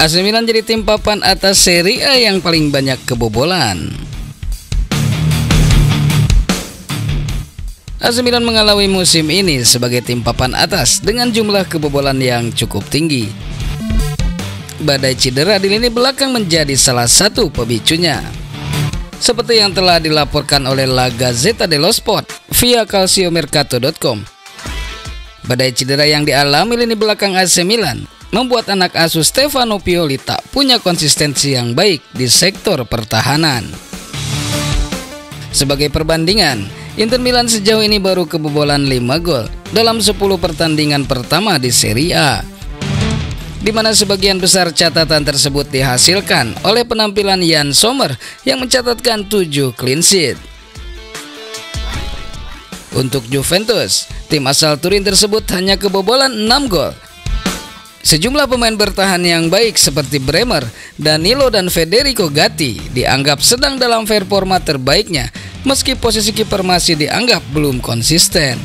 AC Milan jadi tim papan atas Serie A yang paling banyak kebobolan. AC Milan mengalami musim ini sebagai tim papan atas dengan jumlah kebobolan yang cukup tinggi. Badai cedera di lini belakang menjadi salah satu pemicunya. Seperti yang telah dilaporkan oleh La Gazzetta dello Sport via calciomercato.com. Badai cedera yang dialami lini belakang AC Milan membuat anak asuh Stefano Pioli tak punya konsistensi yang baik di sektor pertahanan. Sebagai perbandingan, Inter Milan sejauh ini baru kebobolan 5 gol dalam 10 pertandingan pertama di Serie A, di mana sebagian besar catatan tersebut dihasilkan oleh penampilan Yann Sommer yang mencatatkan 7 clean sheet. Untuk Juventus, tim asal Turin tersebut hanya kebobolan 6 gol. Sejumlah pemain bertahan yang baik seperti Bremer, Danilo dan Federico Gatti dianggap sedang dalam performa terbaiknya, meski posisi kiper masih dianggap belum konsisten.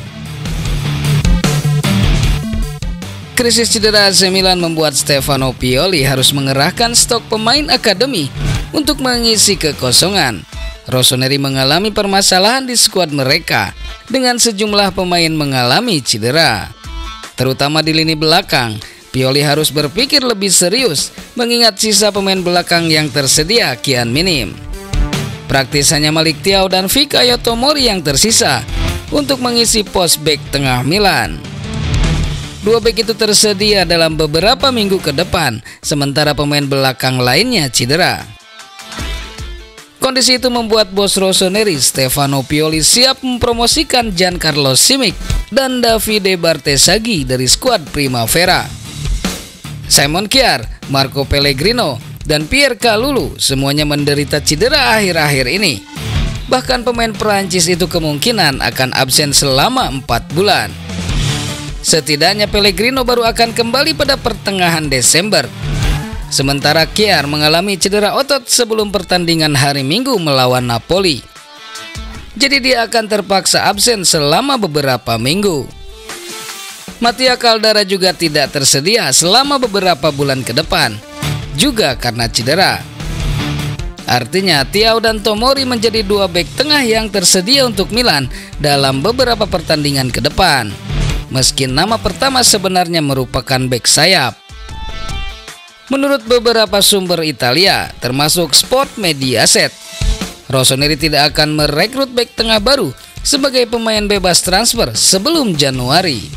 Krisis cedera AC Milan membuat Stefano Pioli harus mengerahkan stok pemain akademi untuk mengisi kekosongan. Rossoneri mengalami permasalahan di skuad mereka dengan sejumlah pemain mengalami cedera, terutama di lini belakang. Pioli harus berpikir lebih serius mengingat sisa pemain belakang yang tersedia kian minim. Praktis hanya Malik Thiaw dan Fikayo Tomori yang tersisa untuk mengisi pos bek tengah Milan. Dua bek itu tersedia dalam beberapa minggu ke depan, sementara pemain belakang lainnya cedera. Kondisi itu membuat bos Rossoneri Stefano Pioli siap mempromosikan Giancarlo Simic dan Davide Bartesaghi dari skuad Primavera. Simon Kjaer, Marco Pellegrino, dan Pierre Kalulu semuanya menderita cedera akhir-akhir ini. Bahkan pemain Prancis itu kemungkinan akan absen selama 4 bulan. Setidaknya Pellegrino baru akan kembali pada pertengahan Desember. Sementara Kjaer mengalami cedera otot sebelum pertandingan hari Minggu melawan Napoli. Jadi dia akan terpaksa absen selama beberapa minggu. Mattia Caldara juga tidak tersedia selama beberapa bulan ke depan, juga karena cedera. Artinya Thiaw dan Tomori menjadi dua bek tengah yang tersedia untuk Milan dalam beberapa pertandingan ke depan, meski nama pertama sebenarnya merupakan bek sayap. Menurut beberapa sumber Italia, termasuk Sport Mediaset, Rossoneri tidak akan merekrut bek tengah baru sebagai pemain bebas transfer sebelum Januari.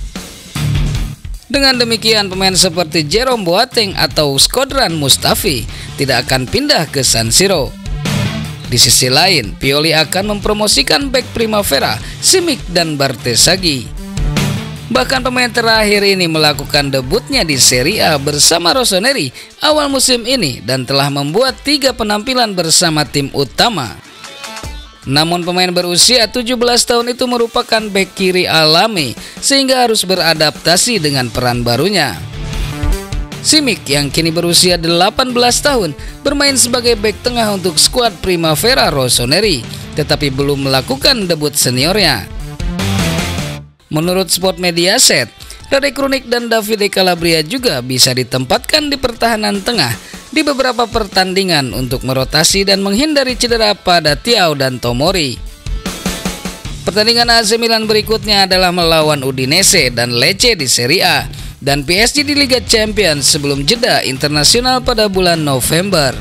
Dengan demikian, pemain seperti Jerome Boateng atau Shkodran Mustafi tidak akan pindah ke San Siro. Di sisi lain, Pioli akan mempromosikan bek Primavera, Simic dan Bartesaghi. Bahkan pemain terakhir ini melakukan debutnya di Serie A bersama Rossoneri awal musim ini dan telah membuat 3 penampilan bersama tim utama. Namun pemain berusia 17 tahun itu merupakan bek kiri alami sehingga harus beradaptasi dengan peran barunya. Simic yang kini berusia 18 tahun bermain sebagai bek tengah untuk skuad Primavera Rossoneri, tetapi belum melakukan debut seniornya. Menurut Sport Mediaset, Radek Krunic dan Davide Calabria juga bisa ditempatkan di pertahanan tengah di beberapa pertandingan untuk merotasi dan menghindari cedera pada Thiaw dan Tomori. Pertandingan AC Milan berikutnya adalah melawan Udinese dan Lecce di Serie A dan PSG di Liga Champions sebelum jeda internasional pada bulan November.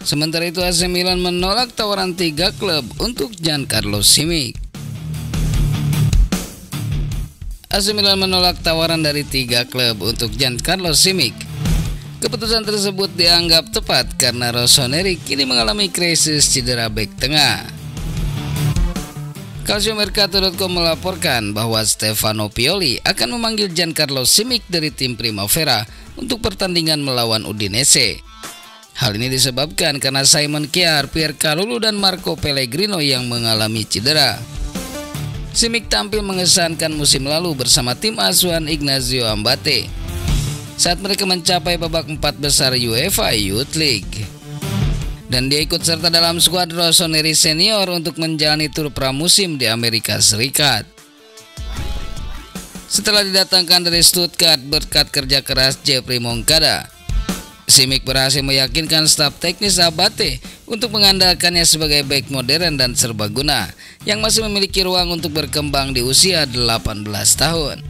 Sementara itu AC Milan menolak tawaran 3 klub untuk Giancarlo Simic. AC Milan menolak tawaran dari 3 klub untuk Giancarlo Simic. Keputusan tersebut dianggap tepat karena Rossoneri kini mengalami krisis cedera bek tengah. Calciomercato.com melaporkan bahwa Stefano Pioli akan memanggil Giancarlo Simic dari tim Primavera untuk pertandingan melawan Udinese. Hal ini disebabkan karena Simon Kjaer, Pierre Kalulu dan Marco Pellegrino yang mengalami cedera. Simic tampil mengesankan musim lalu bersama tim asuhan Ignacio Ambate saat mereka mencapai babak 4 besar UEFA Youth League. Dan dia ikut serta dalam skuad Rossoneri senior untuk menjalani tur pramusim di Amerika Serikat. Setelah didatangkan dari Stuttgart berkat kerja keras Jeffrey Moncada, Simic berhasil meyakinkan staf teknis Abate untuk mengandalkannya sebagai bek modern dan serbaguna yang masih memiliki ruang untuk berkembang di usia 18 tahun.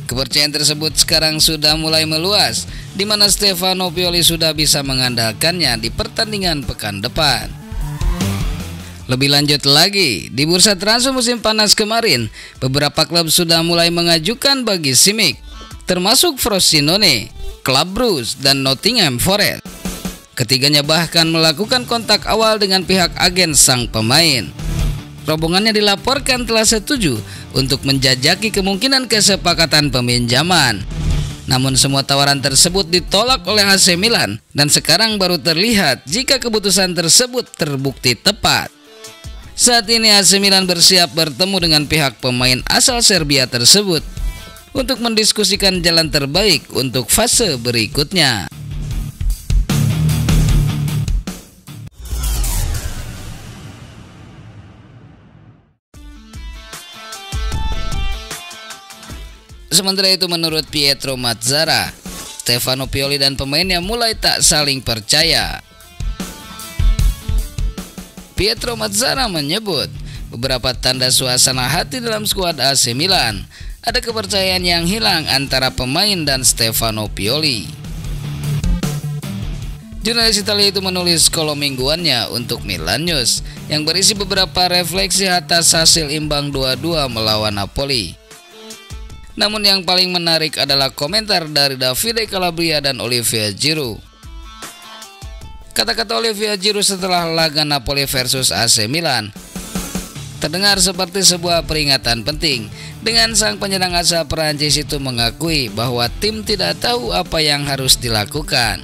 Kepercayaan tersebut sekarang sudah mulai meluas, di mana Stefano Pioli sudah bisa mengandalkannya di pertandingan pekan depan. Lebih lanjut lagi, di bursa transfer musim panas kemarin, beberapa klub sudah mulai mengajukan bagi Simic, termasuk Frosinone, Club Brugge, dan Nottingham Forest. Ketiganya bahkan melakukan kontak awal dengan pihak agen sang pemain. Rombongannya dilaporkan telah setuju untuk menjajaki kemungkinan kesepakatan peminjaman. Namun semua tawaran tersebut ditolak oleh AC Milan dan sekarang baru terlihat jika keputusan tersebut terbukti tepat. Saat ini AC Milan bersiap bertemu dengan pihak pemain asal Serbia tersebut untuk mendiskusikan jalan terbaik untuk fase berikutnya. Sementara itu menurut Pietro Mazzara, Stefano Pioli dan pemainnya mulai tak saling percaya. Pietro Mazzara menyebut beberapa tanda suasana hati dalam skuad AC Milan. Ada kepercayaan yang hilang antara pemain dan Stefano Pioli. Jurnalis Italia itu menulis kolom mingguannya untuk Milan News yang berisi beberapa refleksi atas hasil imbang 2-2 melawan Napoli. Namun yang paling menarik adalah komentar dari Davide Calabria dan Olivier Giroud. Kata-kata Olivier Giroud setelah laga Napoli versus AC Milan terdengar seperti sebuah peringatan penting, dengan sang penyerang asal Perancis itu mengakui bahwa tim tidak tahu apa yang harus dilakukan.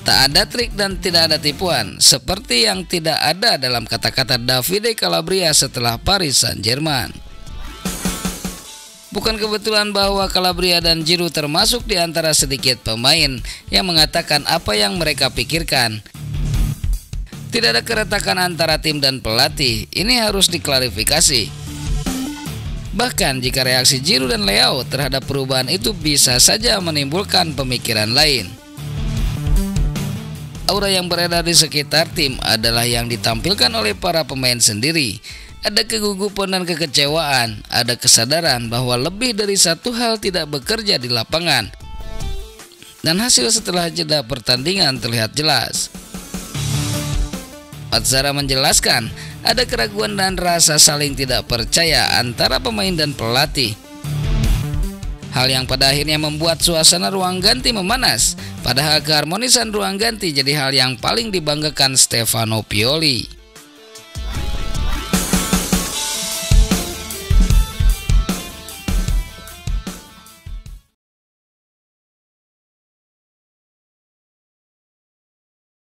Tak ada trik dan tidak ada tipuan, seperti yang tidak ada dalam kata-kata Davide Calabria setelah Paris Saint-Germain. Bukan kebetulan bahwa Calabria dan Giroud termasuk di antara sedikit pemain yang mengatakan apa yang mereka pikirkan. Tidak ada keretakan antara tim dan pelatih, ini harus diklarifikasi. Bahkan jika reaksi Giroud dan Leao terhadap perubahan itu bisa saja menimbulkan pemikiran lain. Aura yang beredar di sekitar tim adalah yang ditampilkan oleh para pemain sendiri. Ada kegugupan dan kekecewaan, ada kesadaran bahwa lebih dari satu hal tidak bekerja di lapangan. Dan hasil setelah jeda pertandingan terlihat jelas. Mazzara menjelaskan, ada keraguan dan rasa saling tidak percaya antara pemain dan pelatih. Hal yang pada akhirnya membuat suasana ruang ganti memanas, padahal keharmonisan ruang ganti jadi hal yang paling dibanggakan Stefano Pioli.